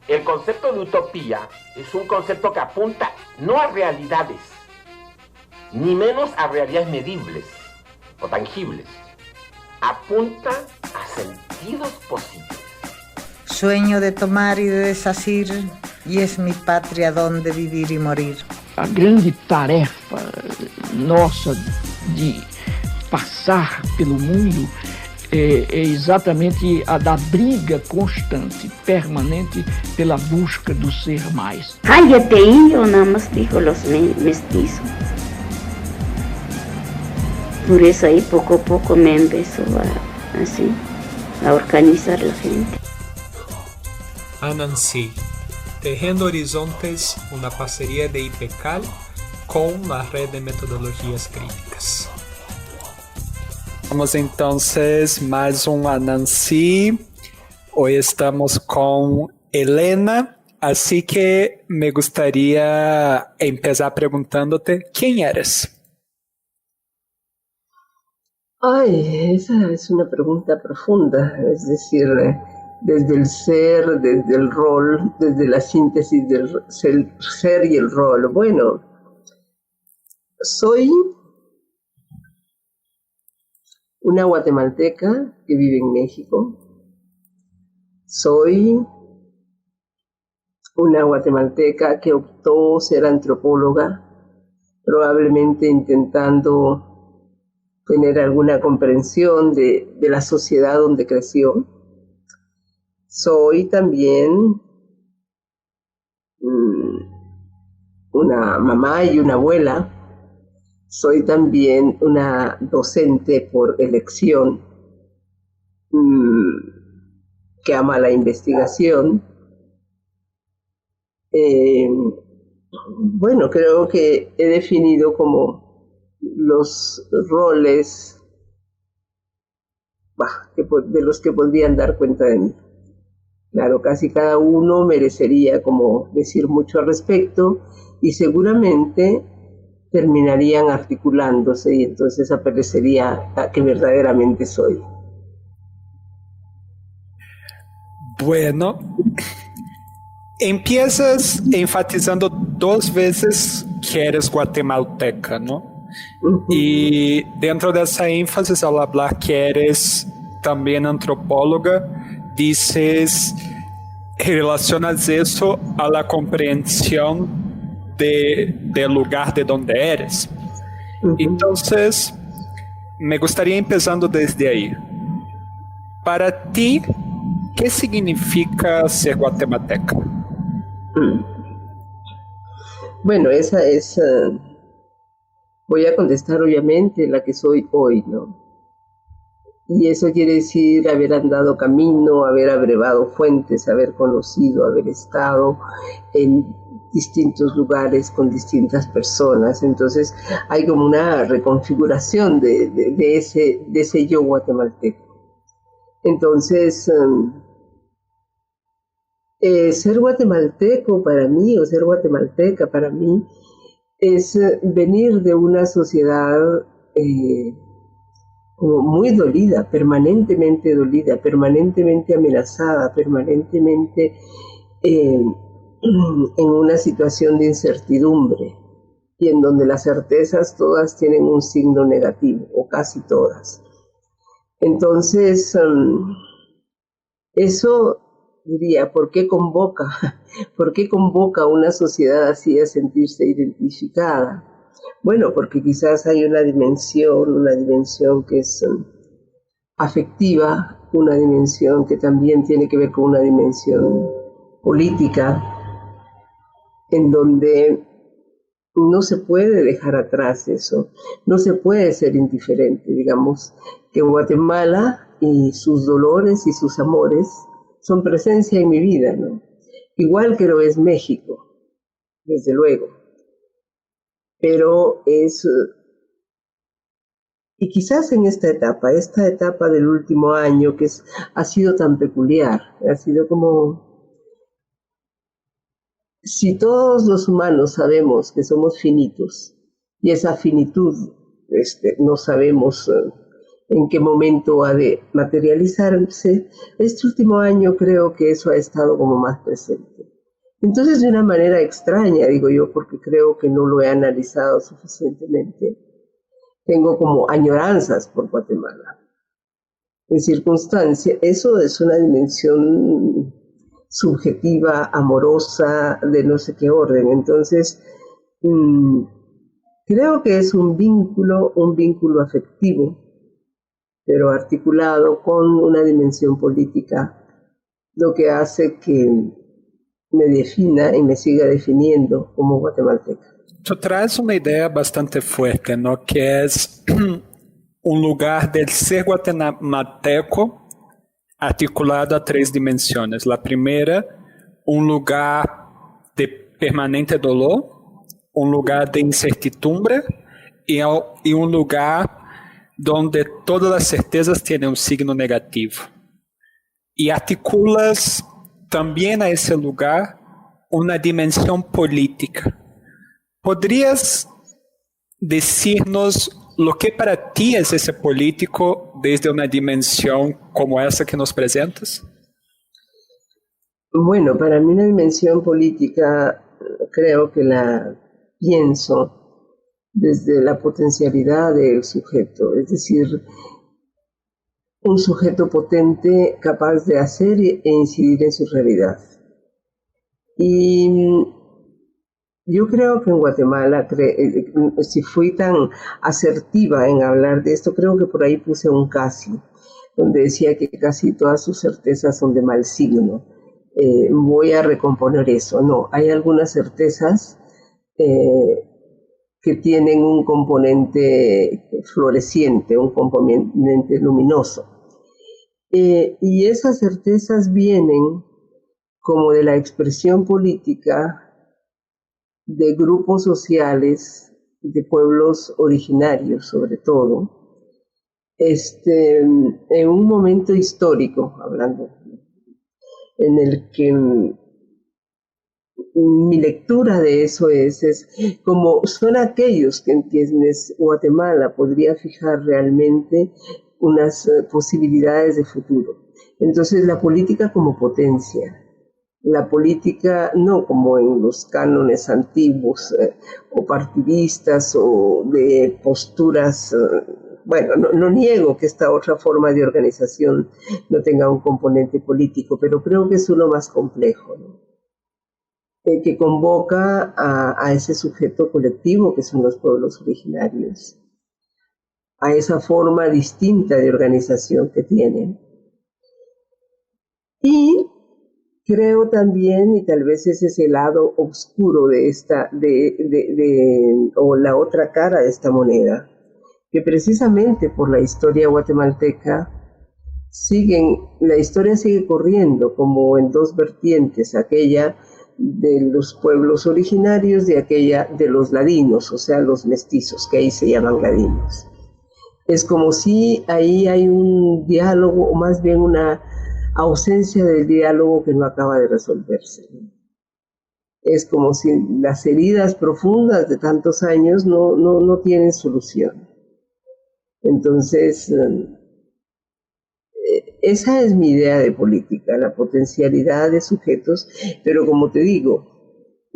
El concepto de utopía es un concepto que apunta no a realidades, ni menos a realidades medibles o tangibles. Apunta a sentidos posibles. Sueño de tomar y de desasir, e es mi patria donde vivir e morir. A grande tarefa nossa de passar pelo mundo é exatamente a da briga constante, permanente, pela busca do ser más. Cállate, indio, nada más dijo los mestizos. Por eso ahí poco a poco me empezó a organizar la gente. Anansi, Tejiendo Horizontes, una parceria de IPECAL con la Red de Metodologías Críticas. Vamos entonces más un Anansi. Hoy estamos con Helena, así que me gustaría empezar preguntándote ¿quién eres? Ay, esa es una pregunta profunda, es decir, desde el ser, desde el rol, desde la síntesis del ser y el rol. Bueno, soy una guatemalteca que vive en México. Soy una guatemalteca que optó ser antropóloga, probablemente intentando tener alguna comprensión de la sociedad donde creció. Soy también una mamá y una abuela. Soy también una docente por elección que ama la investigación. Bueno, creo que he definido como los roles de los que podrían dar cuenta de mí. Claro, casi cada uno merecería como decir mucho al respecto y seguramente terminarían articulándose y entonces aparecería a que verdaderamente soy. Bueno, empiezas enfatizando 2 veces que eres guatemalteca, ¿no? Uh-huh. Y dentro de esa énfasis, al hablar que eres también antropóloga, dices, relacionas eso a la comprensión del lugar de donde eres. Uh-huh. Entonces, me gustaría empezando desde ahí. Para ti, ¿qué significa ser guatemalteca? Bueno, esa es... voy a contestar obviamente la que soy hoy, ¿no? Y eso quiere decir haber andado camino, haber abrevado fuentes, haber conocido, haber estado en distintos lugares con distintas personas. Entonces hay como una reconfiguración de ese yo guatemalteco. Entonces, ser guatemalteco para mí, o ser guatemalteca para mí, es venir de una sociedad como muy dolida, permanentemente amenazada, permanentemente en una situación de incertidumbre y en donde las certezas todas tienen un signo negativo, o casi todas. Entonces, eso diría, ¿por qué convoca a una sociedad así a sentirse identificada? Bueno, porque quizás hay una dimensión que es afectiva, una dimensión que también tiene que ver con una dimensión política, en donde no se puede dejar atrás eso, no se puede ser indiferente. Digamos que Guatemala y sus dolores y sus amores son presencia en mi vida, ¿no? Igual que lo es México, desde luego. Pero y quizás en esta etapa del último año, que ha sido tan peculiar, ha sido como, si todos los humanos sabemos que somos finitos, y esa finitud no sabemos en qué momento ha de materializarse. Este último año creo que eso ha estado como más presente. Entonces, de una manera extraña, digo yo, porque creo que no lo he analizado suficientemente, tengo como añoranzas por Guatemala. En circunstancia, eso es una dimensión subjetiva, amorosa, de no sé qué orden. Entonces, creo que es un vínculo afectivo, pero articulado con una dimensión política, lo que hace que me defina y me siga definiendo como guatemalteca. Tú traes una idea bastante fuerte, ¿no? Que es un lugar del ser guatemalteco articulado a 3 dimensiones. La primera, un lugar de permanente dolor, un lugar de incertidumbre y un lugar donde todas las certezas tienen un signo negativo. Y articulas también a ese lugar una dimensión política. ¿Podrías decirnos lo que para ti es ese político desde una dimensión como esa que nos presentas? Bueno, para mí una dimensión política creo que la pienso desde la potencialidad del sujeto, es decir, un sujeto potente capaz de hacer e incidir en su realidad. Y yo creo que en Guatemala, si fui tan asertiva en hablar de esto, creo que por ahí puse un casi, donde decía que casi todas sus certezas son de mal signo. Voy a recomponer eso. No, hay algunas certezas que tienen un componente floreciente, un componente luminoso. Y esas certezas vienen como de la expresión política de grupos sociales, de pueblos originarios sobre todo, en un momento histórico, hablando, en el que mi lectura de eso es como son aquellos que en quienes Guatemala podría fijar realmente unas posibilidades de futuro. Entonces, la política como potencia, la política no como en los cánones antiguos o partidistas o de posturas. Bueno, no niego que esta otra forma de organización no tenga un componente político, pero creo que es uno más complejo, ¿no? Que convoca a ese sujeto colectivo que son los pueblos originarios, a esa forma distinta de organización que tienen. Y creo también, y tal vez ese es el lado oscuro de esta, o la otra cara de esta moneda, que precisamente por la historia guatemalteca la historia sigue corriendo como en 2 vertientes, aquella de los pueblos originarios y aquella de los ladinos, o sea, los mestizos, que ahí se llaman ladinos. Es como si ahí hay un diálogo, o más bien una ausencia del diálogo que no acaba de resolverse. Es como si las heridas profundas de tantos años no tienen solución. Entonces, esa es mi idea de política, la potencialidad de sujetos, pero como te digo,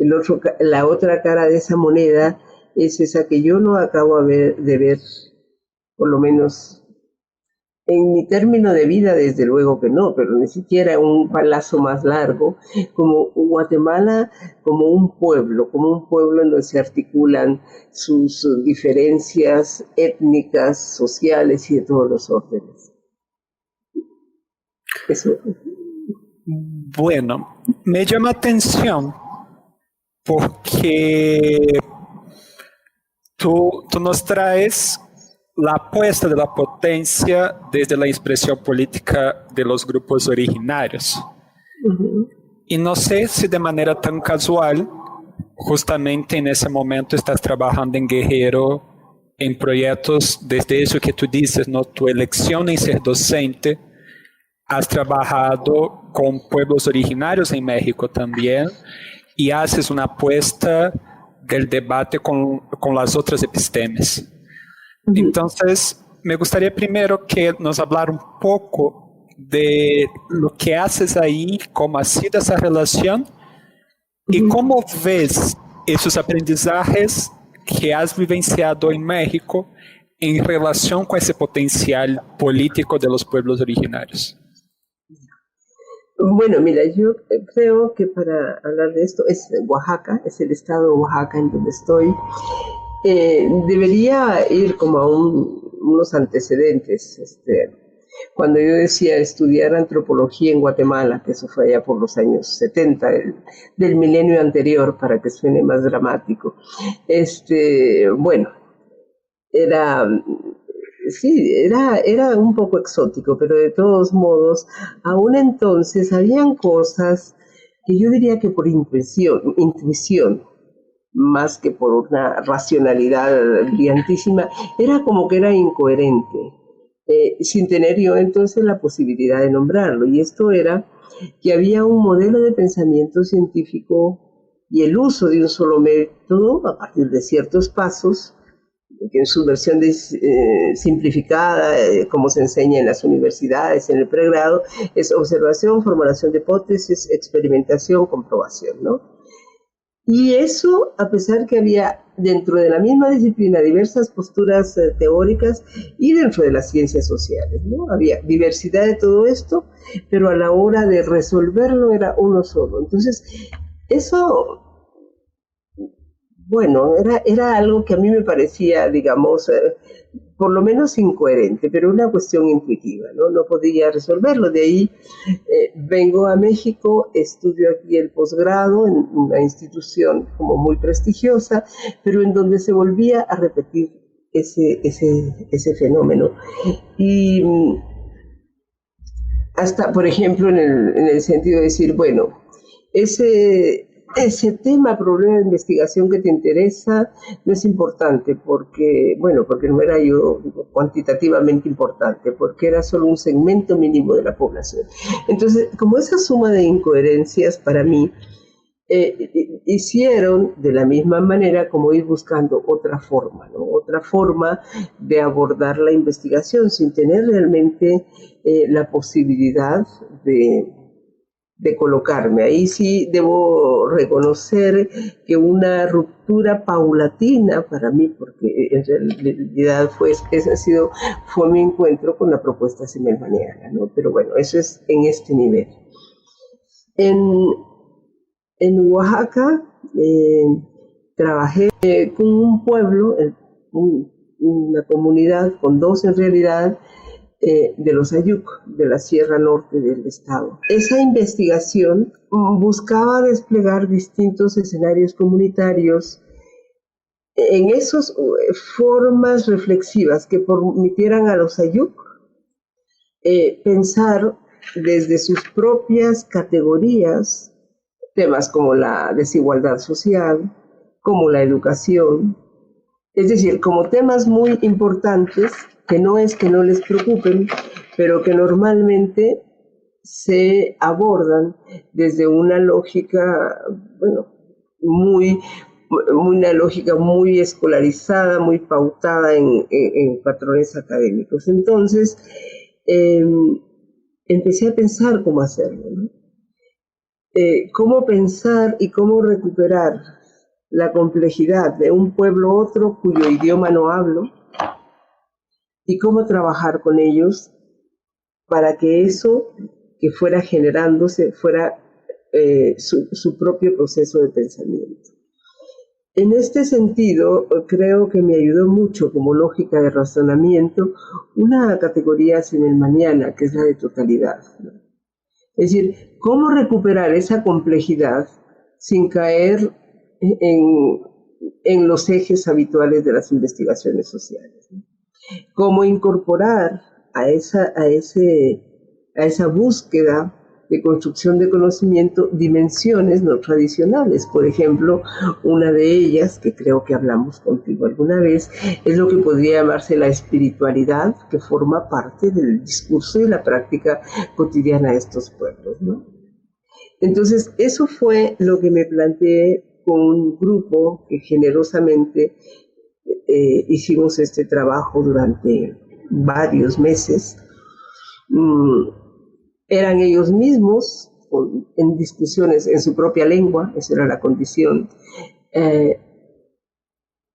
la otra cara de esa moneda es esa que yo no acabo de ver, por lo menos en mi término de vida, desde luego que no, pero ni siquiera un palazo más largo, como Guatemala, como un pueblo en donde se articulan sus diferencias étnicas, sociales y de todos los órdenes. Eso. Bueno, me llama atención porque tú nos traes la apuesta de la potencia desde la expresión política de los grupos originarios. Uh-huh. Y no sé si de manera tan casual, justamente en ese momento estás trabajando en Guerrero en proyectos desde eso que tú dices, ¿no? Tu elección en ser docente. Has trabajado con pueblos originarios en México también y haces una apuesta del debate con las otras epistemes. Uh-huh. Entonces, me gustaría primero que nos hablara un poco de lo que haces ahí, cómo ha sido esa relación y cómo ves esos aprendizajes que has vivenciado en México en relación con ese potencial político de los pueblos originarios. Bueno, mira, yo creo que para hablar de esto es Oaxaca, es el estado de Oaxaca en donde estoy. Debería ir como a unos antecedentes. Cuando yo decía estudiar antropología en Guatemala, que eso fue allá por los años 70 del milenio anterior, para que suene más dramático, bueno, era un poco exótico, pero de todos modos, aún entonces habían cosas que yo diría que por intuición, más que por una racionalidad brillantísima, era como que era incoherente, sin tener yo entonces la posibilidad de nombrarlo. Y esto era que había un modelo de pensamiento científico y el uso de un solo método a partir de ciertos pasos, que en su versión simplificada, como se enseña en las universidades, en el pregrado, es observación, formulación de hipótesis, experimentación, comprobación, ¿no? Y eso, a pesar que había dentro de la misma disciplina diversas posturas teóricas y dentro de las ciencias sociales, ¿no? Había diversidad de todo esto, pero a la hora de resolverlo era uno solo. Entonces, eso, bueno, era algo que a mí me parecía, digamos, por lo menos incoherente, pero una cuestión intuitiva, ¿no? No podía resolverlo. De ahí vengo a México, estudio aquí el posgrado en una institución como muy prestigiosa, pero en donde se volvía a repetir ese fenómeno. Y hasta, por ejemplo, en el sentido de decir, bueno, ese tema, problema de investigación que te interesa, no es importante porque no era yo cuantitativamente importante, porque era solo un segmento mínimo de la población. Entonces, como esa suma de incoherencias para mí, hicieron de la misma manera como ir buscando otra forma, ¿no? Otra forma de abordar la investigación sin tener realmente la posibilidad de colocarme. Ahí sí debo reconocer que una ruptura paulatina para mí, porque en realidad fue mi encuentro con la propuesta simelmaniana, ¿no? Pero bueno, eso es en este nivel. En Oaxaca trabajé con un pueblo, una comunidad con dos en realidad, de los Ayuk, de la Sierra Norte del estado. Esa investigación buscaba desplegar distintos escenarios comunitarios en esas formas reflexivas que permitieran a los Ayuk pensar desde sus propias categorías temas como la desigualdad social, como la educación, es decir, como temas muy importantes que no es que no les preocupen, pero que normalmente se abordan desde una lógica, una lógica muy escolarizada, muy pautada en patrones académicos. Entonces, empecé a pensar cómo hacerlo, ¿no? Cómo pensar y cómo recuperar la complejidad de un pueblo u otro cuyo idioma no hablo, y cómo trabajar con ellos para que eso que fuera generándose fuera su propio proceso de pensamiento. En este sentido, creo que me ayudó mucho como lógica de razonamiento una categoría simelmaniana, que es la de totalidad, ¿no? Es decir, cómo recuperar esa complejidad sin caer en los ejes habituales de las investigaciones sociales, ¿no? Cómo incorporar a esa búsqueda de construcción de conocimiento dimensiones no tradicionales. Por ejemplo, una de ellas, que creo que hablamos contigo alguna vez, es lo que podría llamarse la espiritualidad, que forma parte del discurso y la práctica cotidiana de estos pueblos, ¿no? Entonces, eso fue lo que me planteé con un grupo que generosamente hicimos este trabajo durante varios meses, eran ellos mismos en discusiones en su propia lengua, esa era la condición,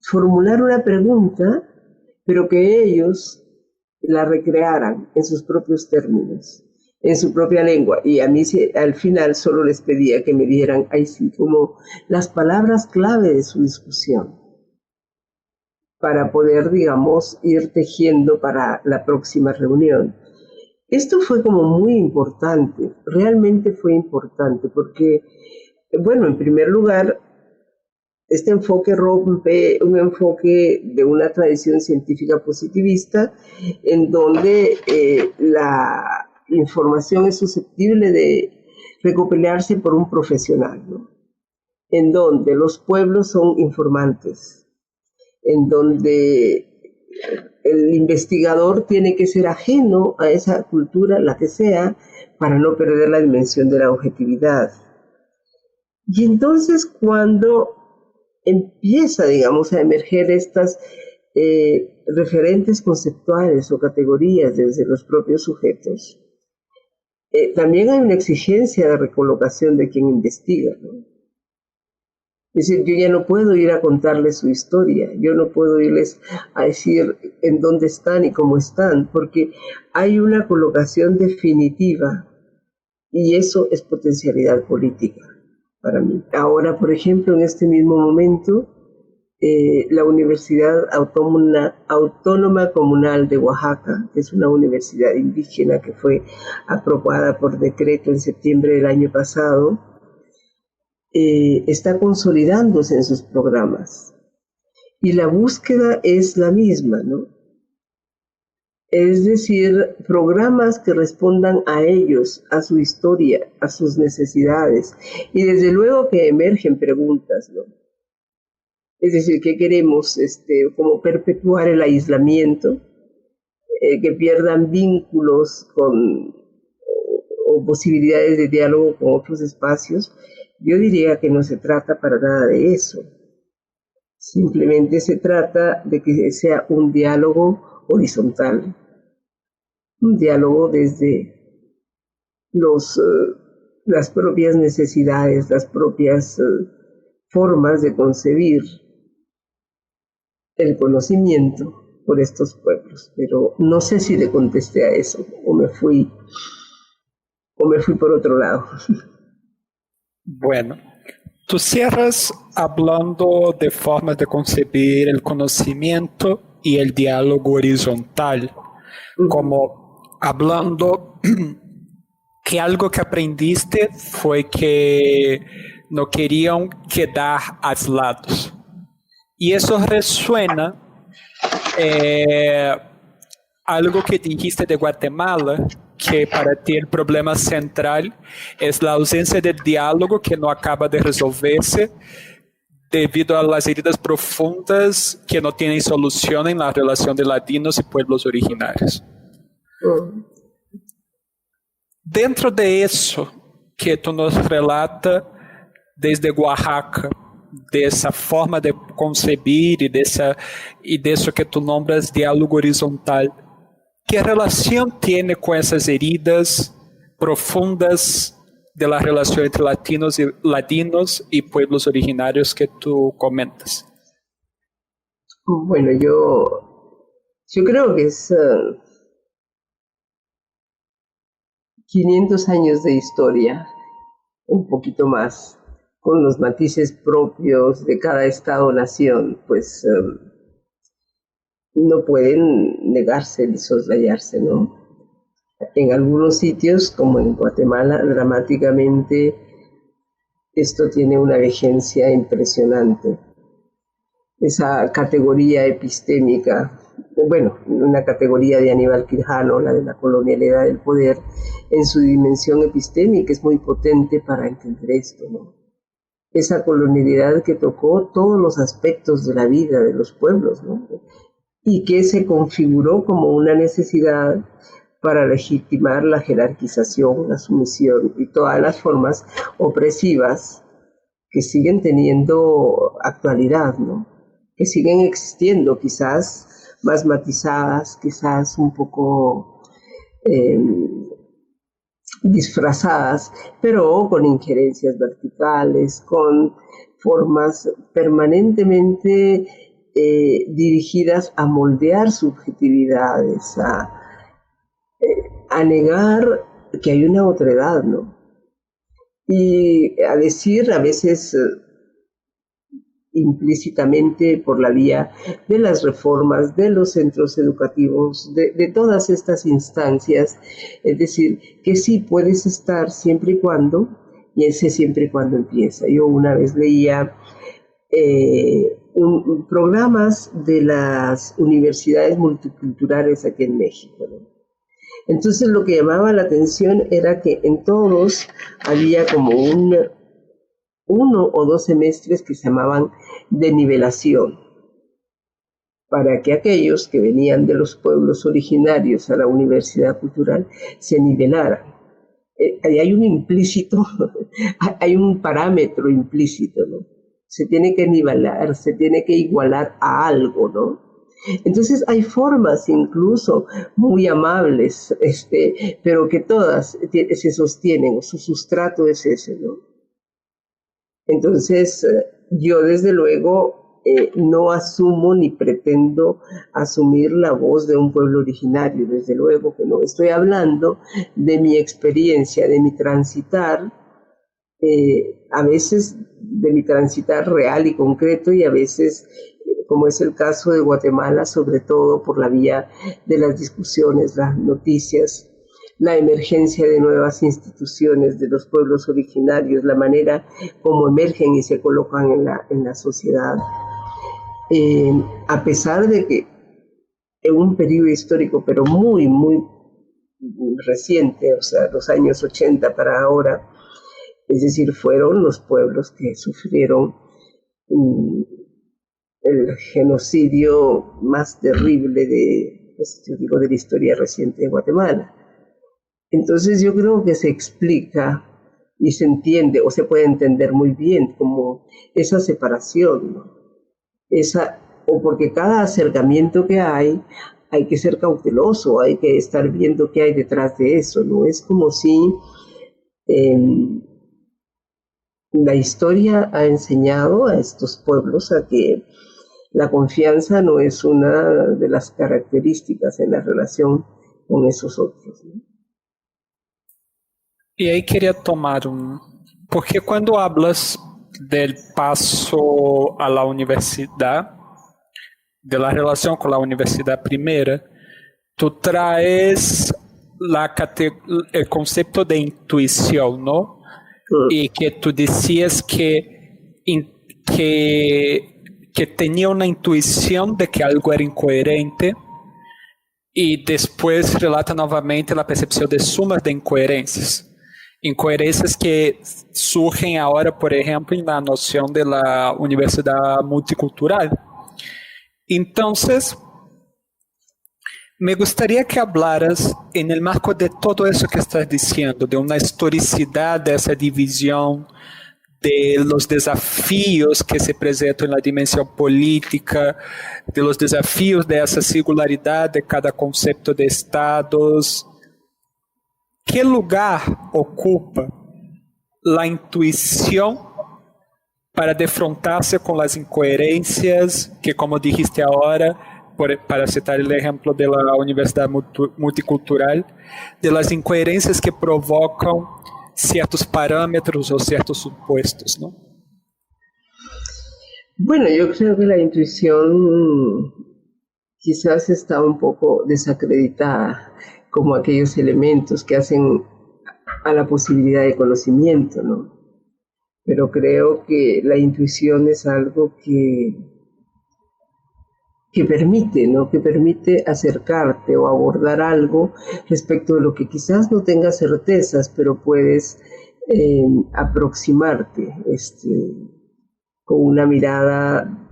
formular una pregunta, pero que ellos la recrearan en sus propios términos, en su propia lengua. Y a mí al final solo les pedía que me dieran ahí sí como las palabras clave de su discusión, para poder, digamos, ir tejiendo para la próxima reunión. Esto fue como muy importante, realmente fue importante, porque, bueno, en primer lugar, este enfoque rompe un enfoque de una tradición científica positivista, en donde la información es susceptible de recopilarse por un profesional, ¿no? En donde los pueblos son informantes, en donde el investigador tiene que ser ajeno a esa cultura, la que sea, para no perder la dimensión de la objetividad. Y entonces cuando empieza, digamos, a emerger estas referentes conceptuales o categorías desde los propios sujetos, también hay una exigencia de recolocación de quien investiga, ¿no? Es decir, yo ya no puedo ir a contarles su historia, yo no puedo irles a decir en dónde están y cómo están, porque hay una colocación definitiva y eso es potencialidad política para mí. Ahora, por ejemplo, en este mismo momento, la Universidad Autónoma Comunal de Oaxaca, que es una universidad indígena que fue aprobada por decreto en septiembre del año pasado, está consolidándose en sus programas. Y la búsqueda es la misma, ¿no? Es decir, programas que respondan a ellos, a su historia, a sus necesidades. Y desde luego que emergen preguntas, ¿no? Es decir, ¿qué queremos? Como perpetuar el aislamiento, que pierdan vínculos o posibilidades de diálogo con otros espacios. Yo diría que no se trata para nada de eso. Simplemente se trata de que sea un diálogo horizontal, un diálogo desde las propias necesidades, las propias formas de concebir el conocimiento por estos pueblos. Pero no sé si le contesté a eso o me fui por otro lado. Bueno, tú cierras hablando de formas de concebir el conocimiento y el diálogo horizontal, como hablando que algo que aprendiste fue que no querían quedar aislados. Y eso resuena algo que dijiste de Guatemala, que para ti el problema central es la ausencia del diálogo que no acaba de resolverse debido a las heridas profundas que no tienen solución en la relación de ladinos y pueblos originarios. Dentro de eso que tú nos relatas desde Oaxaca, de esa forma de concebir y de eso que tú nombras diálogo horizontal, ¿qué relación tiene con esas heridas profundas de la relación entre ladinos y pueblos originarios que tú comentas? Bueno, yo creo que es 500 años de historia, un poquito más, con los matices propios de cada estado-nación, pues no pueden negarse ni soslayarse, ¿no? En algunos sitios, como en Guatemala, dramáticamente esto tiene una vigencia impresionante. Esa categoría epistémica, bueno, una categoría de Aníbal Quijano, la de la colonialidad del poder, en su dimensión epistémica es muy potente para entender esto, ¿no? Esa colonialidad que tocó todos los aspectos de la vida de los pueblos, ¿no? Y que se configuró como una necesidad para legitimar la jerarquización, la sumisión y todas las formas opresivas que siguen teniendo actualidad, ¿no? Que siguen existiendo quizás más matizadas, quizás un poco disfrazadas, pero con injerencias verticales, con formas permanentemente dirigidas a moldear subjetividades, a negar que hay una otredad, ¿no? Y a decir a veces implícitamente por la vía de las reformas, de los centros educativos, de todas estas instancias, es decir, que sí puedes estar siempre y cuando, y ese siempre y cuando empieza. Yo una vez leía programas de las universidades multiculturales aquí en México, ¿no? Entonces lo que llamaba la atención era que en todos había como uno o dos semestres que se llamaban de nivelación, para que aquellos que venían de los pueblos originarios a la universidad cultural se nivelaran. Ahí hay un implícito, hay un parámetro implícito, ¿no? Se tiene que nivelar, se tiene que igualar a algo, ¿no? Entonces hay formas incluso muy amables, pero que todas se sostienen, o su sustrato es ese, ¿no? Entonces yo desde luego no asumo ni pretendo asumir la voz de un pueblo originario, desde luego que no. Estoy hablando de mi experiencia, de mi transitar, a veces de mi transitar real y concreto, y a veces, como es el caso de Guatemala, sobre todo por la vía de las discusiones, las noticias, la emergencia de nuevas instituciones de los pueblos originarios, la manera como emergen y se colocan en la sociedad. A pesar de que en un periodo histórico, pero muy, muy reciente, o sea, los años 80 para ahora, es decir, fueron los pueblos que sufrieron el genocidio más terrible de la historia reciente de Guatemala. Entonces yo creo que se explica y se entiende, o se puede entender muy bien, como esa separación, ¿no? O porque cada acercamiento que hay que ser cauteloso, hay que estar viendo qué hay detrás de eso, ¿no? Es como si la historia ha enseñado a estos pueblos a que la confianza no es una de las características en la relación con esos otros, ¿no? E aí queria tomar porque quando hablas del paso a la universidad, de la relación con la universidad primera, tú traes el concepto de intuición, ¿no? Y que tú decías que tenía una intuición de que algo era incoherente, y después relata novamente la percepción de sumas de incoherencias. Incoherências que surgem agora, por exemplo, na noção de la universidade multicultural. Então, me gostaria que hablaras, en el marco de todo eso que estás diciendo, de una historicidad de esa división, de los desafíos que se presentan en la dimensión política, de los desafíos de esa singularidad de cada concepto de estados. ¿Qué lugar ocupa la intuición para defrontarse con las incoherencias que, como dijiste ahora, para citar el ejemplo de la Universidad Multicultural, de las incoherencias que provocan ciertos parámetros o ciertos supuestos, ¿no? Bueno, yo creo que la intuición quizás está un poco desacreditada, como aquellos elementos que hacen a la posibilidad de conocimiento, ¿no? Pero creo que la intuición es algo que permite, ¿no? Que permite acercarte o abordar algo respecto de lo que quizás no tengas certezas, pero puedes aproximarte con una mirada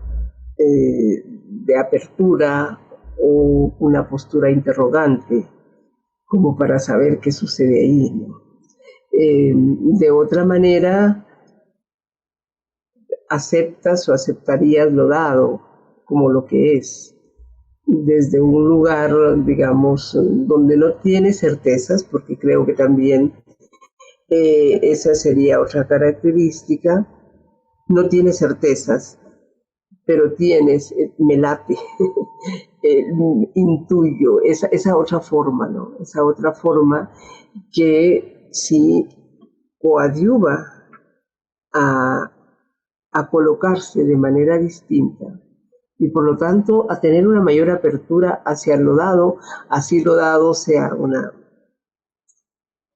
de apertura o una postura interrogante, como para saber qué sucede ahí, ¿no? De otra manera, aceptas o aceptarías lo dado como lo que es. desde un lugar, digamos, donde no tiene certezas, porque creo que también esa sería otra característica, no tiene certezas, pero tienes, me late, intuyo, esa otra forma, ¿no? Esa otra forma que sí coadyuva a colocarse de manera distinta y por lo tanto a tener una mayor apertura hacia lo dado, así lo dado sea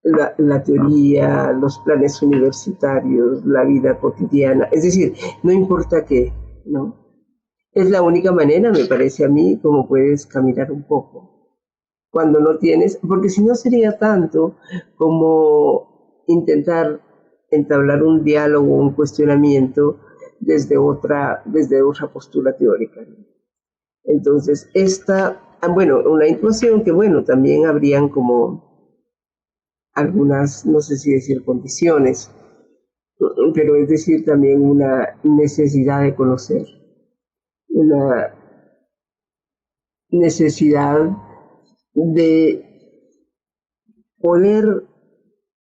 la teoría, los planes universitarios, la vida cotidiana, es decir, no importa qué, ¿no? Es la única manera, me parece a mí, como puedes caminar un poco. Cuando no tienes, porque si no sería tanto como intentar entablar un diálogo, un cuestionamiento desde otra postura teórica. Entonces, una intuición que, también habrían como algunas, no sé si decir condiciones, pero es decir, también una necesidad de conocer, una necesidad de poder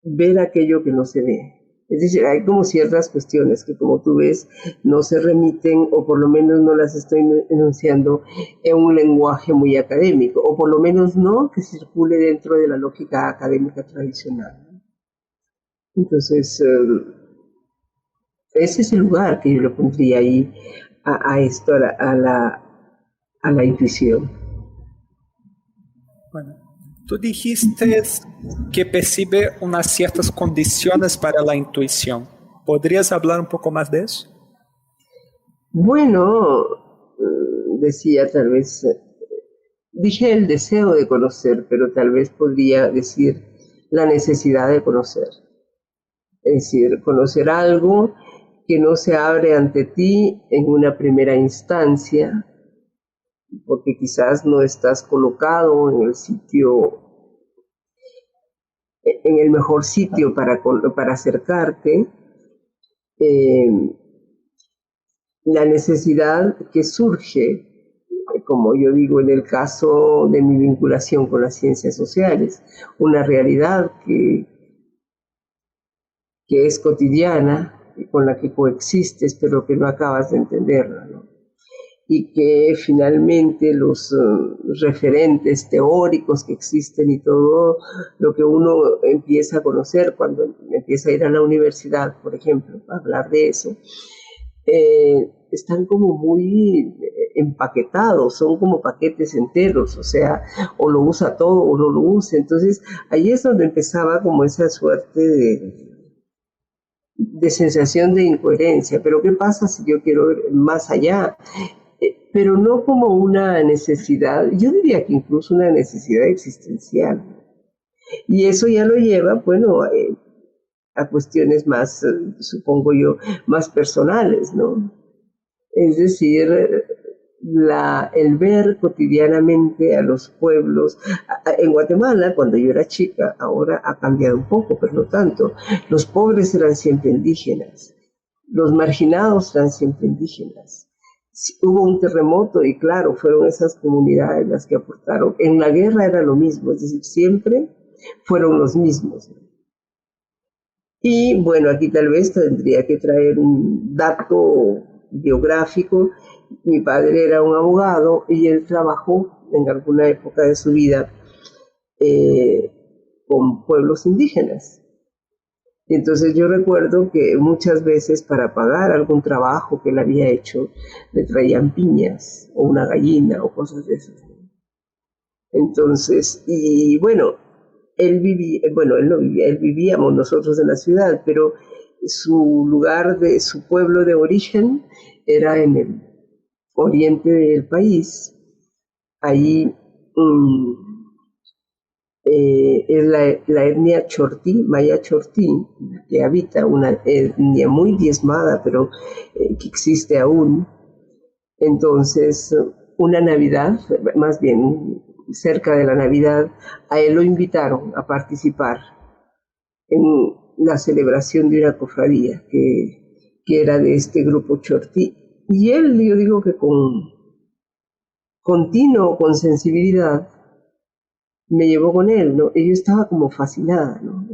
ver aquello que no se ve. Es decir, hay como ciertas cuestiones que, como tú ves, no se remiten, o por lo menos no las estoy enunciando en un lenguaje muy académico, o por lo menos no que circule dentro de la lógica académica tradicional. Entonces, ese es el lugar que yo le pondría ahí a esto, a la intuición. Bueno, tú dijiste que percibe unas ciertas condiciones para la intuición. ¿Podrías hablar un poco más de eso? Bueno, decía tal vez, dije el deseo de conocer, pero tal vez podría decir la necesidad de conocer. Es decir, conocer algo que no se abre ante ti en una primera instancia, porque quizás no estás colocado en el mejor sitio para acercarte. La necesidad que surge, como yo digo en el caso de mi vinculación con las ciencias sociales, una realidad que es cotidiana, con la que coexistes, pero que no acabas de entenderla, ¿no? Y que finalmente los referentes teóricos que existen y todo lo que uno empieza a conocer cuando empieza a ir a la universidad, por ejemplo, a hablar de eso, están como muy empaquetados, son como paquetes enteros, o sea, o lo usa todo o no lo usa. Entonces, ahí es donde empezaba como esa suerte de sensación de incoherencia. Pero ¿qué pasa si yo quiero ver más allá? Pero no como una necesidad, yo diría que incluso una necesidad existencial. Y eso ya lo lleva, a cuestiones más, supongo yo, más personales, ¿no? Es decir, el ver cotidianamente a los pueblos. En Guatemala, cuando yo era chica, ahora ha cambiado un poco, pero no tanto. Los pobres eran siempre indígenas, los marginados eran siempre indígenas. Hubo un terremoto y claro, fueron esas comunidades las que aportaron. En la guerra era lo mismo, es decir, siempre fueron los mismos. Y bueno, aquí tal vez tendría que traer un dato biográfico. Mi padre era un abogado y él trabajó en alguna época de su vida con pueblos indígenas. Entonces yo recuerdo que muchas veces para pagar algún trabajo que él había hecho, le traían piñas o una gallina o cosas de esas. Entonces, y bueno, él no vivía, él vivíamos nosotros en la ciudad, pero su pueblo de origen era en el oriente del país. Allí es la etnia chortí, maya chortí, que habita, una etnia muy diezmada, pero que existe aún. Entonces, una Navidad, más bien cerca de la Navidad, a él lo invitaron a participar en la celebración de una cofradía que era de este grupo chortí. Y él, yo digo que con continuo con sensibilidad, me llevó con él, ¿no? Y yo estaba como fascinada, ¿no?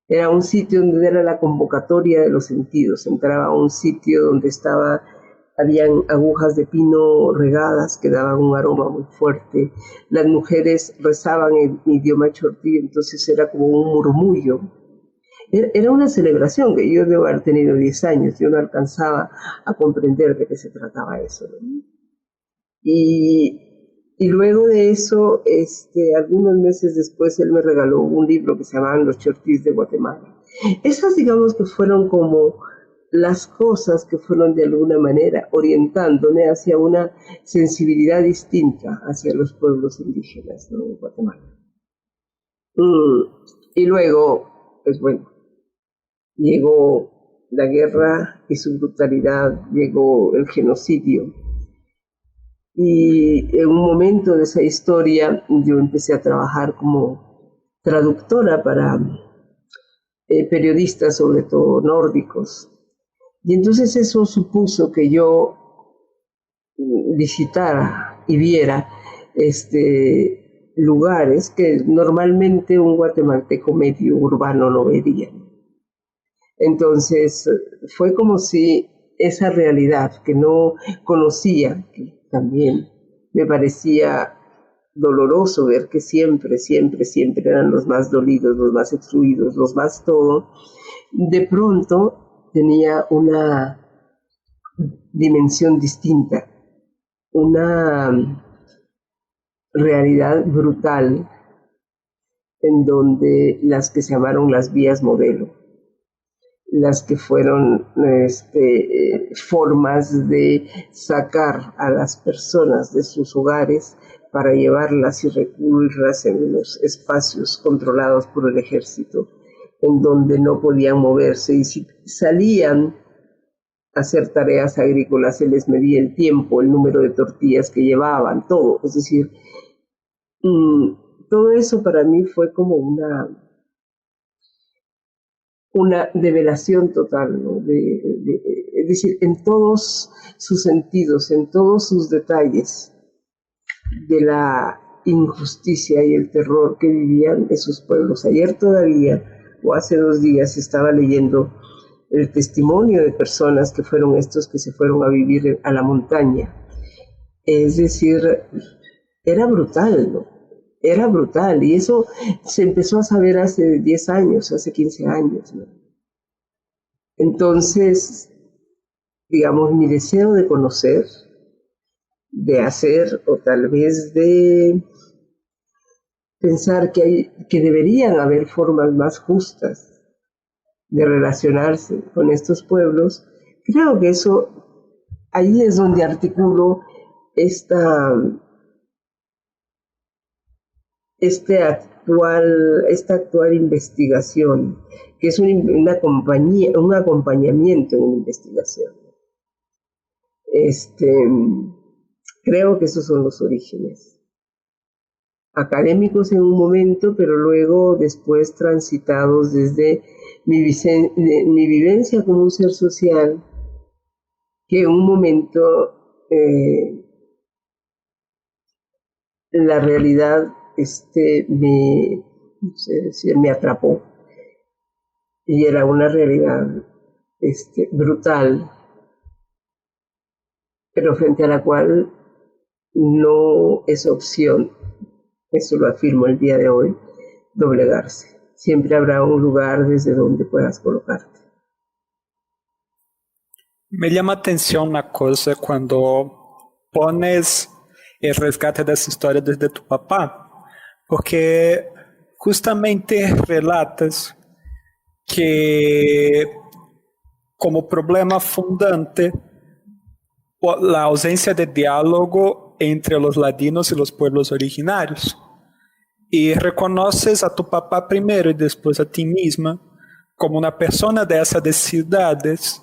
Era un sitio donde era la convocatoria de los sentidos. Entraba a un sitio donde habían agujas de pino regadas que daban un aroma muy fuerte. Las mujeres rezaban en idioma chortí, entonces era como un murmullo. Era una celebración que yo debo haber tenido 10 años. Yo no alcanzaba a comprender de qué se trataba eso, ¿no? Y luego de eso, algunos meses después, él me regaló un libro que se llamaba Los Chortís de Guatemala. Esas, digamos, que fueron como las cosas que fueron de alguna manera orientándome hacia una sensibilidad distinta hacia los pueblos indígenas, ¿no?, de Guatemala. Y luego, pues bueno, llegó la guerra y su brutalidad, llegó el genocidio. Y en un momento de esa historia yo empecé a trabajar como traductora para periodistas, sobre todo nórdicos. Y entonces eso supuso que yo visitara y viera lugares que normalmente un guatemalteco medio urbano no vería. Entonces fue como si esa realidad que no conocía, que también me parecía doloroso ver que siempre eran los más dolidos, los más excluidos, los más todo, de pronto tenía una dimensión distinta, una realidad brutal en donde las que se llamaron las vías modelo, las que fueron formas de sacar a las personas de sus hogares para llevarlas y recluirlas en unos espacios controlados por el ejército, en donde no podían moverse, y si salían a hacer tareas agrícolas se les medía el tiempo, el número de tortillas que llevaban, todo. Es decir, todo eso para mí fue como una develación total, ¿no? Es decir, en todos sus sentidos, en todos sus detalles, de la injusticia y el terror que vivían esos pueblos. Ayer todavía, o hace 2 días, estaba leyendo el testimonio de personas que fueron estos que se fueron a vivir a la montaña. Es decir, era brutal, ¿no? Era brutal, y eso se empezó a saber hace 10 años, hace 15 años, ¿no? Entonces, digamos, mi deseo de conocer, de hacer, o tal vez de pensar que deberían haber formas más justas de relacionarse con estos pueblos, creo que eso, ahí es donde articulo esta actual investigación, que es un acompañamiento en la investigación. Creo que esos son los orígenes. Académicos en un momento, pero luego después transitados desde mi vivencia como un ser social, que en un momento la realidad me atrapó, y era una realidad brutal, pero frente a la cual no es opción, eso lo afirmo el día de hoy, doblegarse. Siempre habrá un lugar desde donde puedas colocarte. Me llama atención una cosa cuando pones el rescate de esa historia desde tu papá, porque justamente relatas que como problema fundante la ausencia de diálogo entre los ladinos y los pueblos originarios. Y reconoces a tu papá primero y después a ti misma como una persona de esas ciudades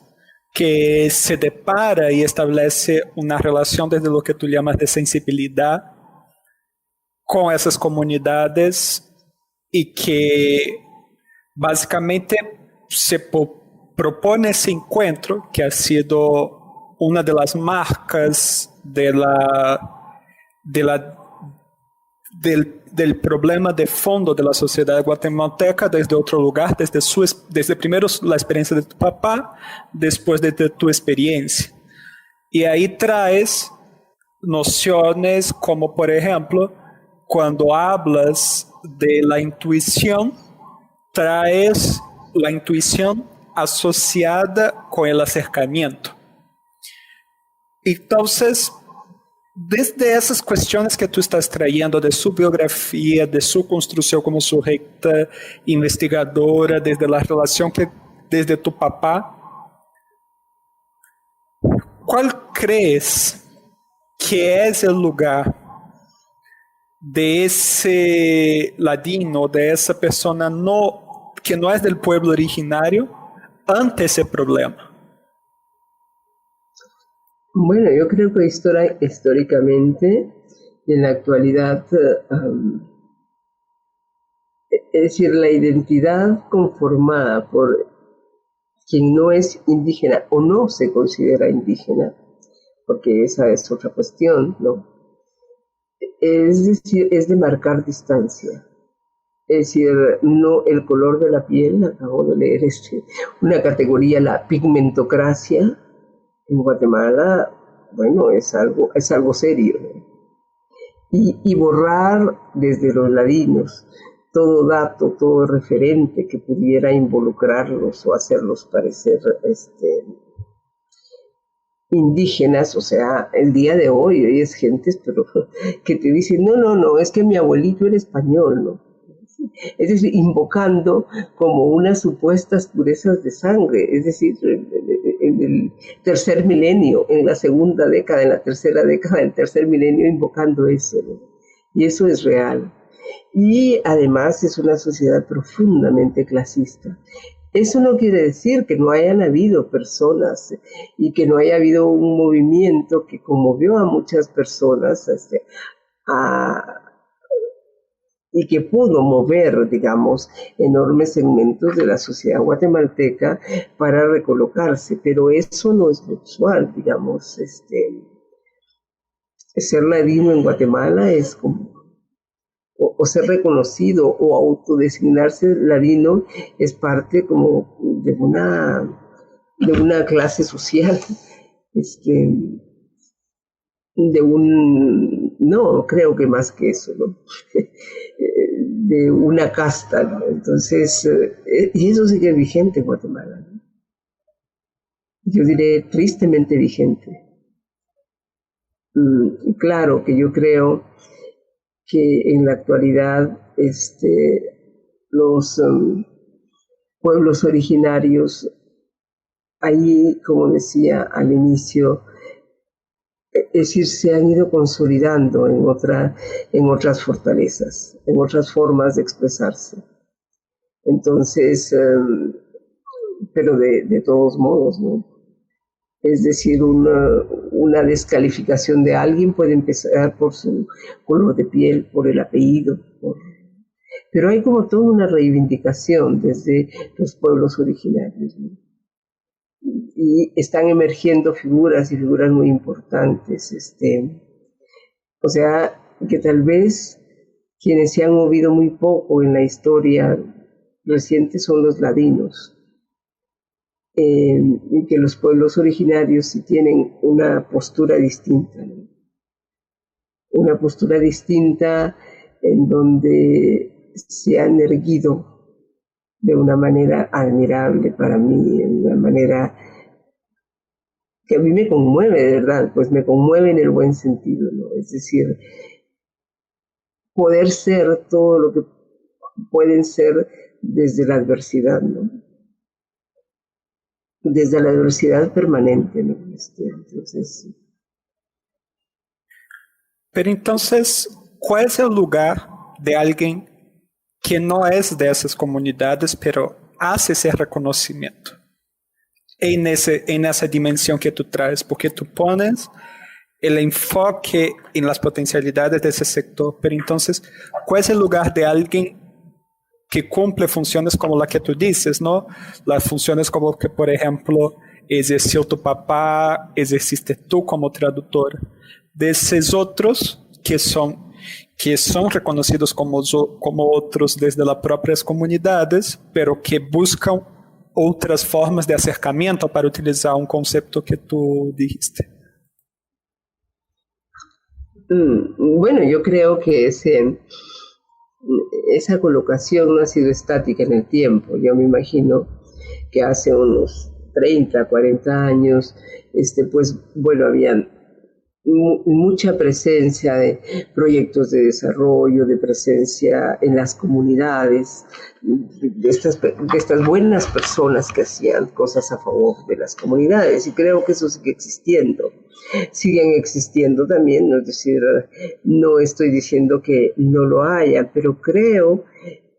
que se depara y establece una relación desde lo que tú llamas de sensibilidad con esas comunidades, y que básicamente se propone ese encuentro que ha sido una de las marcas de la del problema de fondo de la sociedad guatemalteca desde otro lugar, desde primero la experiencia de tu papá, después de tu experiencia. Y ahí traes nociones como, por ejemplo, cuando hablas de la intuición, traes la intuición asociada con el acercamiento. Entonces, desde esas cuestiones que tú estás trayendo de su biografía, de su construcción como sujeita investigadora, desde la relación que desde tu papá, ¿cuál crees que es el lugar de ese ladino, de esa persona que no es del pueblo originario, ante ese problema? Bueno, yo creo que históricamente, en la actualidad, es decir, la identidad conformada por quien no es indígena o no se considera indígena, porque esa es otra cuestión, ¿no? Es decir, es de marcar distancia. Es decir, no el color de la piel, acabo de leer una categoría, la pigmentocracia, en Guatemala, bueno, es algo serio, ¿no? Y borrar desde los ladinos todo dato, todo referente que pudiera involucrarlos o hacerlos parecer indígenas. O sea, el día de hoy es gentes pero que te dicen, no, es que mi abuelito era español, ¿no? Es decir, invocando como unas supuestas purezas de sangre, es decir, en el tercer milenio, en la segunda década, en la tercera década del tercer milenio, invocando eso, ¿no? Y eso es real. Y además es una sociedad profundamente clasista. Eso no quiere decir que no hayan habido personas y que no haya habido un movimiento que conmovió a muchas personas y que pudo mover, digamos, enormes segmentos de la sociedad guatemalteca para recolocarse, pero eso no es lo usual, digamos. Ser ladino en Guatemala es como, o ser reconocido o autodesignarse ladino es parte como de una clase social, no, creo que más que eso, ¿no? De una casta, ¿no? Entonces, y eso sigue vigente en Guatemala, ¿no? Yo diré tristemente vigente. Claro que yo creo que en la actualidad los pueblos originarios, ahí, como decía al inicio, es decir, se han ido consolidando en otras fortalezas, en otras formas de expresarse. Entonces, pero de todos modos, ¿no? Es decir, una descalificación de alguien puede empezar por su color de piel, por el apellido, pero hay como toda una reivindicación desde los pueblos originarios, ¿no? Y están emergiendo figuras muy importantes, o sea, que tal vez quienes se han movido muy poco en la historia reciente son los ladinos, y que los pueblos originarios sí tienen una postura distinta, ¿no? Una postura distinta en donde se han erguido de una manera admirable para mí, en una manera que a mí me conmueve, de verdad, pues me conmueve en el buen sentido, ¿no? Es decir, poder ser todo lo que pueden ser desde la adversidad, ¿no? Desde la adversidad permanente, ¿no? Entonces... Pero entonces, ¿cuál es el lugar de alguien que no es de esas comunidades, pero hace ese reconocimiento en esa dimensión que tú traes? Porque tú pones el enfoque en las potencialidades de ese sector, pero entonces, ¿cuál es el lugar de alguien que cumple funciones como la que tú dices, ¿no? Las funciones como que, por ejemplo, ejerció tu papá, ejerciste tú como traductor, de esos otros que son reconocidos como otros desde las propias comunidades, pero que buscan otras formas de acercamiento para utilizar un concepto que tú dijiste. Bueno, yo creo que esa colocación no ha sido estática en el tiempo. Yo me imagino que hace unos 30, 40 años, pues bueno, habían mucha presencia de proyectos de desarrollo, de presencia en las comunidades, de estas buenas personas que hacían cosas a favor de las comunidades, y creo que eso sigue existiendo. Siguen existiendo también, es decir, no estoy diciendo que no lo haya, pero creo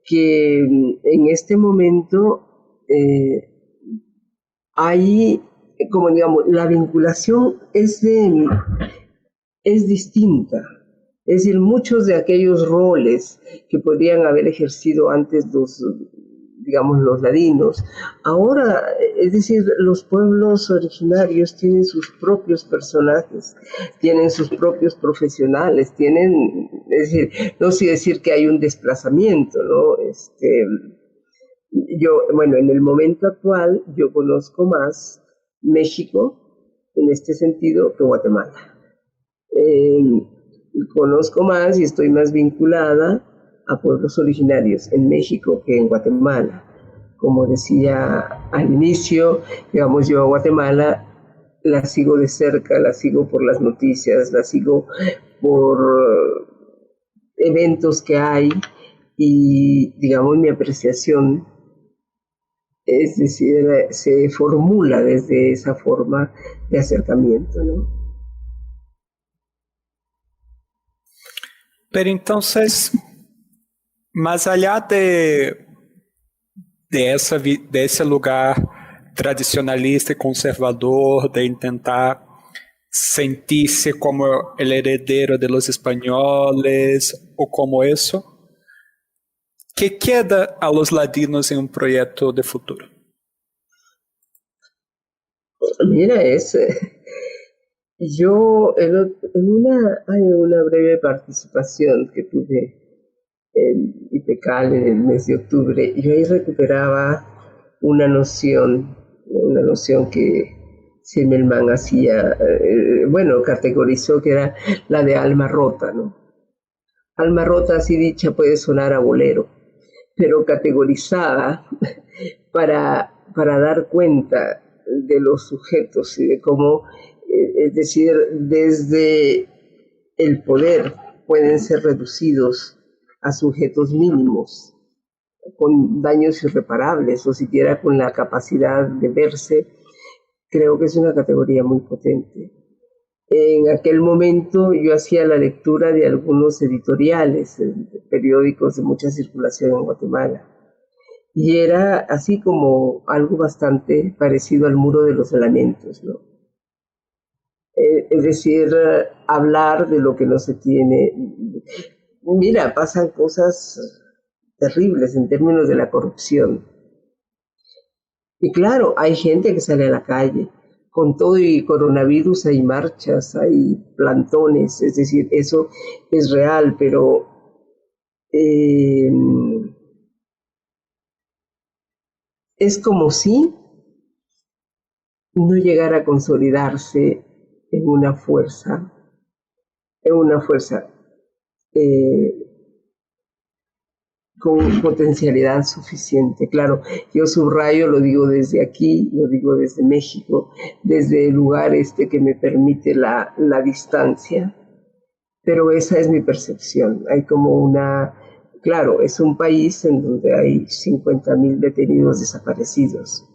que en este momento hay, como digamos, la vinculación es distinta. Es decir, muchos de aquellos roles que podrían haber ejercido antes los ladinos, ahora, es decir, los pueblos originarios tienen sus propios personajes, tienen sus propios profesionales, es decir, no sé decir que hay un desplazamiento, ¿no? Bueno, en el momento actual yo conozco más México en este sentido que Guatemala. Conozco más y estoy más vinculada a pueblos originarios en México que en Guatemala. Como decía al inicio, digamos, yo a Guatemala la sigo de cerca, la sigo por las noticias, la sigo por eventos que hay y, digamos, mi apreciación, es decir, se formula desde esa forma de acercamiento, ¿no? Pero entonces, más allá de ese lugar tradicionalista y conservador, de intentar sentirse como el heredero de los españoles o como eso, ¿qué queda a los ladinos en un proyecto de futuro? Mira, hay una breve participación que tuve en IPECAL en el mes de octubre, yo ahí recuperaba una noción que Zimmerman categorizó, que era la de alma rota, ¿no? Alma rota, así dicha, puede sonar a bolero, pero categorizada para dar cuenta de los sujetos y de cómo, es decir, desde el poder pueden ser reducidos a sujetos mínimos, con daños irreparables o siquiera con la capacidad de verse. Creo que es una categoría muy potente. En aquel momento yo hacía la lectura de algunos editoriales, de periódicos de mucha circulación en Guatemala, y era así como algo bastante parecido al muro de los lamentos, ¿no? Es decir, hablar de lo que no se tiene. Mira, pasan cosas terribles en términos de la corrupción. Y claro, hay gente que sale a la calle. Con todo y coronavirus hay marchas, hay plantones, es decir, eso es real, pero es como si no llegara a consolidarse en una fuerza con potencialidad suficiente. Claro, yo subrayo, lo digo desde aquí, lo digo desde México, desde el lugar que me permite la distancia, pero esa es mi percepción. Hay como claro, es un país en donde hay 50,000 detenidos desaparecidos,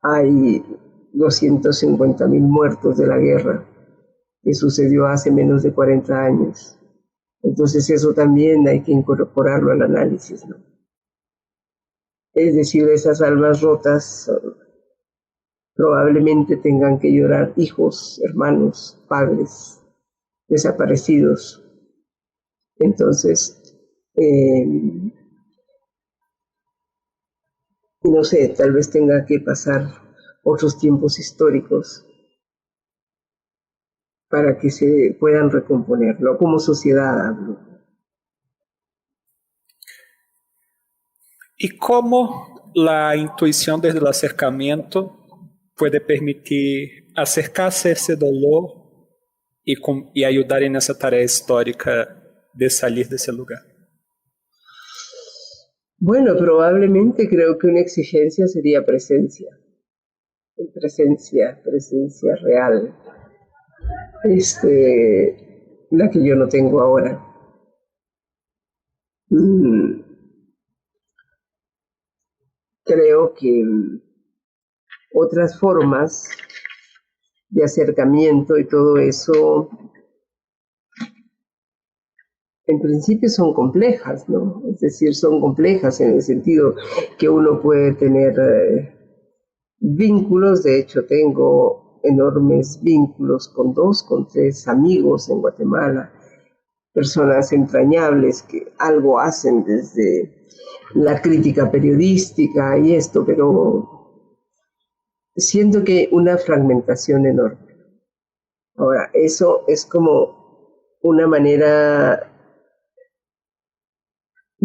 hay 250,000 muertos de la guerra que sucedió hace menos de 40 años. Entonces eso también hay que incorporarlo al análisis, ¿no? Es decir, esas almas rotas probablemente tengan que llorar hijos, hermanos, padres, desaparecidos. Entonces, no sé, tal vez tenga que pasar otros tiempos históricos para que se puedan recomponer, ¿no? Como sociedad hablo. ¿Y cómo la intuición desde el acercamiento puede permitir acercarse a ese dolor y ayudar en esa tarea histórica de salir de ese lugar? Bueno, probablemente creo que una exigencia sería presencia real, la que yo no tengo ahora. Creo que otras formas de acercamiento y todo eso, en principio son complejas, ¿no? Es decir, son complejas en el sentido que uno puede tener vínculos. De hecho, tengo enormes vínculos con 2, con 3 amigos en Guatemala, personas entrañables que algo hacen desde la crítica periodística y esto, pero siento que una fragmentación enorme. Ahora, eso es como una manera,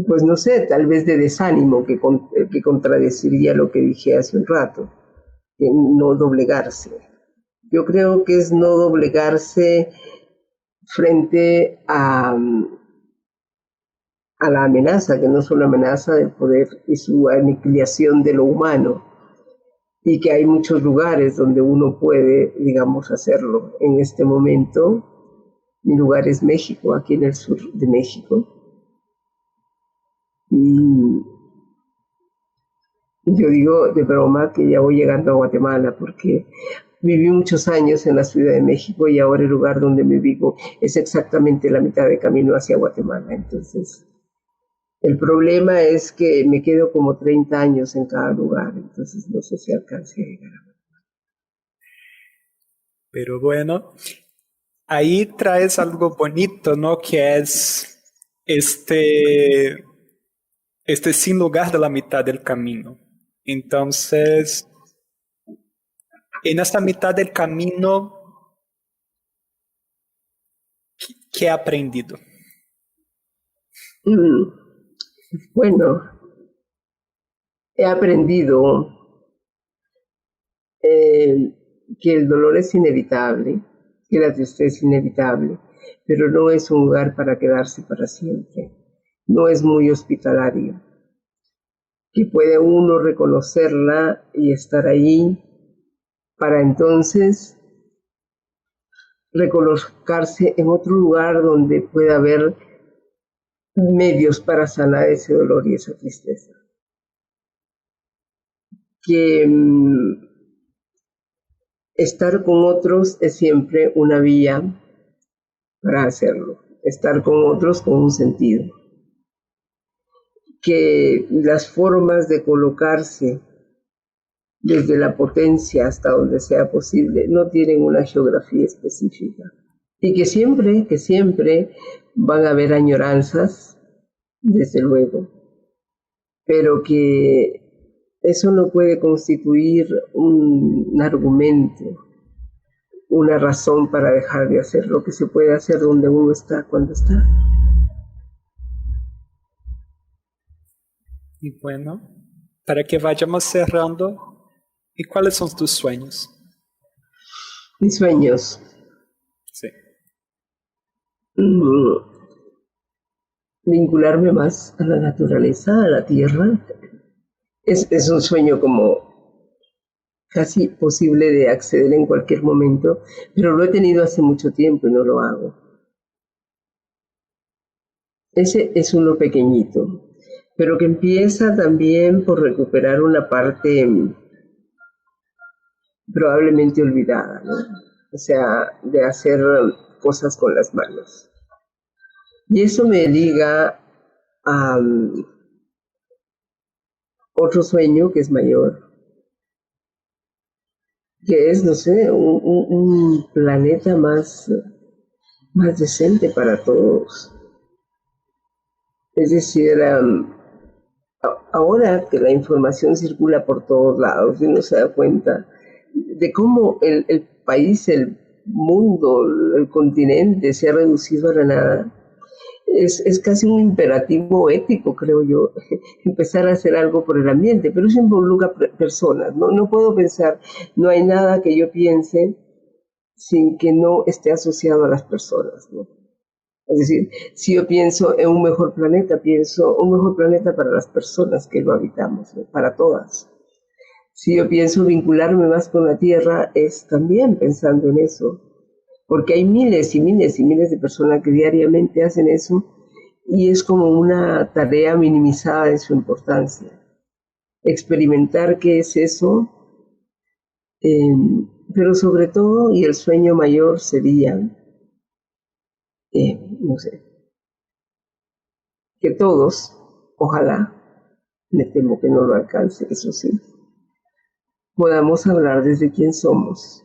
pues no sé, tal vez de desánimo que contradeciría lo que dije hace un rato, que no doblegarse. Yo creo que es no doblegarse frente a la amenaza, que no es una amenaza del poder y su aniquilación de lo humano, y que hay muchos lugares donde uno puede, digamos, hacerlo. En este momento, mi lugar es México, aquí en el sur de México. Y yo digo de broma que ya voy llegando a Guatemala porque viví muchos años en la Ciudad de México y ahora el lugar donde me vivo es exactamente la mitad de camino hacia Guatemala. Entonces, el problema es que me quedo como 30 años en cada lugar, entonces no sé si alcance a llegar a Guatemala. Pero bueno, ahí traes algo bonito, ¿no? Que es este sin lugar de la mitad del camino. Entonces, en esta mitad del camino, ¿qué he aprendido? Bueno, he aprendido que el dolor es inevitable, que la tristeza es inevitable, pero no es un lugar para quedarse para siempre. No es muy hospitalario, que puede uno reconocerla y estar ahí para entonces recolocarse en otro lugar donde pueda haber medios para sanar ese dolor y esa tristeza. Que estar con otros es siempre una vía para hacerlo, estar con otros con un sentido. Que las formas de colocarse desde la potencia hasta donde sea posible no tienen una geografía específica. Y que siempre van a haber añoranzas, desde luego, pero que eso no puede constituir un argumento, una razón para dejar de hacer lo que se puede hacer donde uno está, cuando está. Y bueno, para que vayamos cerrando, ¿y cuáles son tus sueños? Mis sueños. Sí. Vincularme más a la naturaleza, a la tierra. Es un sueño como casi posible de acceder en cualquier momento, pero lo he tenido hace mucho tiempo y no lo hago. Ese es uno pequeñito, pero que empieza también por recuperar una parte probablemente olvidada, ¿no? O sea, de hacer cosas con las manos. Y eso me liga a otro sueño que es mayor, que es, no sé, un planeta más decente para todos. Es decir, ahora que la información circula por todos lados y uno se da cuenta de cómo el país, el mundo, el continente se ha reducido a la nada, es casi un imperativo ético, creo yo, empezar a hacer algo por el ambiente, pero eso involucra personas, ¿no? No puedo pensar, no hay nada que yo piense sin que no esté asociado a las personas, ¿no? Es decir, si yo pienso en un mejor planeta, pienso un mejor planeta para las personas que lo habitamos, ¿no? Para todas. Si yo pienso vincularme más con la Tierra, es también pensando en eso, porque hay miles y miles y miles de personas que diariamente hacen eso y es como una tarea minimizada de su importancia. Experimentar qué es eso, pero sobre todo, y el sueño mayor sería, no sé, que todos, ojalá, me temo que no lo alcance, eso sí, podamos hablar desde quién somos,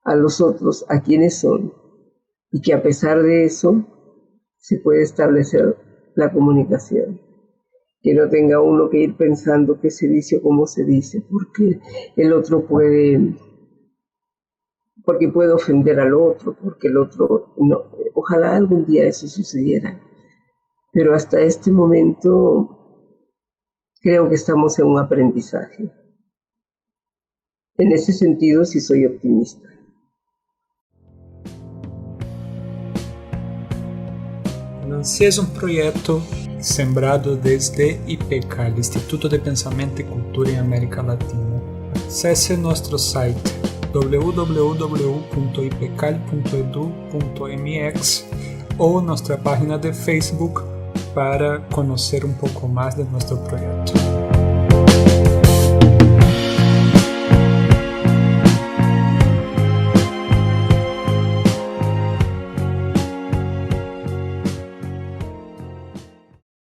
a los otros, a quiénes son, y que a pesar de eso se puede establecer la comunicación. Que no tenga uno que ir pensando qué se dice o cómo se dice, porque el otro puede ofender al otro, porque el otro no. Ojalá algún día eso sucediera. Pero hasta este momento creo que estamos en un aprendizaje. En ese sentido sí soy optimista. Nancy es un proyecto sembrado desde IPECAL, Instituto de Pensamiento y Cultura en América Latina. Acesse nuestro site www.ipecal.edu.mx o nuestra página de Facebook para conocer un poco más de nuestro proyecto.